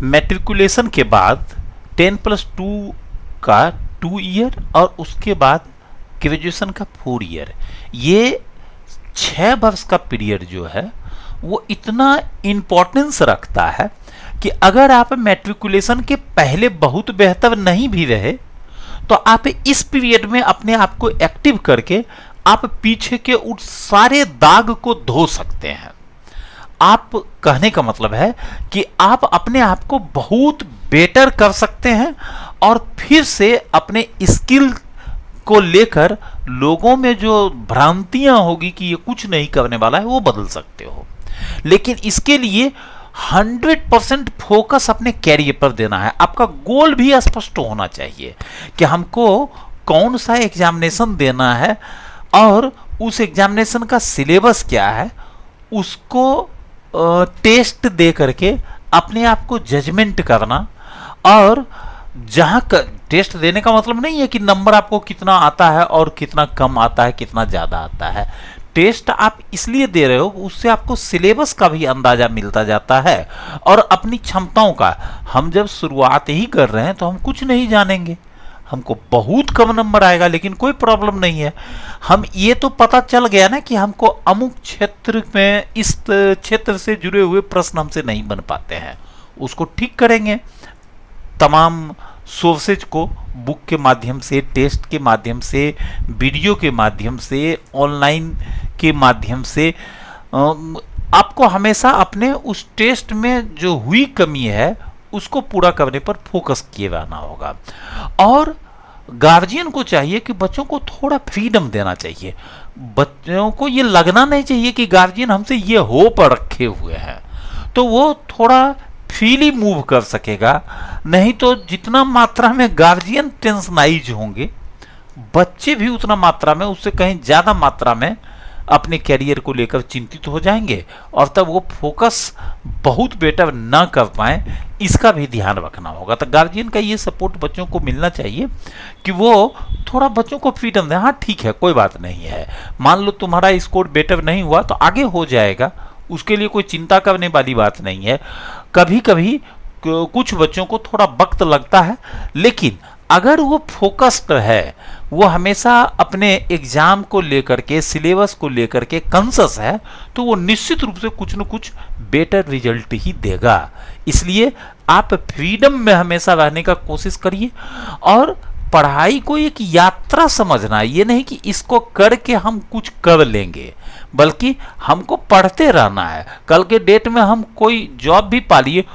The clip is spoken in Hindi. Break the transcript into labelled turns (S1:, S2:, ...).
S1: मैट्रिकुलेशन के बाद 10+2 का 2 ईयर और उसके बाद ग्रेजुएशन का 4 ईयर, ये 6 वर्ष का पीरियड जो है वो इतना इम्पोर्टेंस रखता है कि अगर आप मैट्रिकुलेशन के पहले बहुत बेहतर नहीं भी रहे तो आप इस पीरियड में अपने आप को एक्टिव करके आप पीछे के उस सारे दाग को धो सकते हैं। आप कहने का मतलब है कि आप अपने आप को बहुत बेटर कर सकते हैं और फिर से अपने स्किल को लेकर लोगों में जो भ्रांतियां होगी कि ये कुछ नहीं करने वाला है वो बदल सकते हो। लेकिन इसके लिए 100% फोकस अपने कैरियर पर देना है। आपका गोल भी स्पष्ट होना चाहिए कि हमको कौन सा एग्जामिनेशन देना है और उस एग्जामिनेशन का सिलेबस क्या है, उसको टेस्ट दे करके अपने आप को जजमेंट करना। और जहां टेस्ट देने का मतलब नहीं है कि नंबर आपको कितना आता है और कितना कम आता है, कितना ज़्यादा आता है। टेस्ट आप इसलिए दे रहे हो, उससे आपको सिलेबस का भी अंदाजा मिलता जाता है और अपनी क्षमताओं का। हम जब शुरुआत ही कर रहे हैं तो हम कुछ नहीं जानेंगे, हमको बहुत कम नंबर आएगा, लेकिन कोई प्रॉब्लम नहीं है। हम ये तो पता चल गया ना कि हमको अमुक क्षेत्र में इस क्षेत्र से जुड़े हुए प्रश्न हमसे नहीं बन पाते हैं, उसको ठीक करेंगे। तमाम सोर्सेज को बुक के माध्यम से, टेस्ट के माध्यम से, वीडियो के माध्यम से, ऑनलाइन के माध्यम से आपको हमेशा अपने उस टेस्ट में जो हुई कमी है उसको पूरा करने पर फोकस किए रहना होगा। और गार्जियन को चाहिए कि बच्चों को थोड़ा फ्रीडम देना चाहिए। बच्चों को ये लगना नहीं चाहिए कि गार्जियन हमसे ये होप रखे हुए हैं, तो वो थोड़ा फ्रीली मूव कर सकेगा। नहीं तो जितना मात्रा में गार्जियन टेंशनाइज होंगे, बच्चे भी उतना मात्रा में, उससे कहीं ज़्यादा मात्रा में अपने कैरियर को लेकर चिंतित हो जाएंगे और तब वो फोकस बहुत बेटर ना कर पाए, इसका भी ध्यान रखना होगा। तो गार्जियन का ये सपोर्ट बच्चों को मिलना चाहिए कि वो थोड़ा बच्चों को फ्रीडम दें। हाँ ठीक है, कोई बात नहीं है, मान लो तुम्हारा स्कोर बेटर नहीं हुआ तो आगे हो जाएगा, उसके लिए कोई चिंता करने वाली बात नहीं है। कभी कभी कुछ बच्चों को थोड़ा वक्त लगता है, लेकिन अगर वो फोकस्ड है, वो हमेशा अपने एग्जाम को लेकर के, सिलेबस को लेकर के कॉन्शियस है, तो वो निश्चित रूप से कुछ न कुछ बेटर रिजल्ट ही देगा। इसलिए आप फ्रीडम में हमेशा रहने का कोशिश करिए और पढ़ाई को एक यात्रा समझना, ये नहीं कि इसको करके हम कुछ कर लेंगे, बल्कि हमको पढ़ते रहना है। कल के डेट में हम कोई जॉब भी पा लिए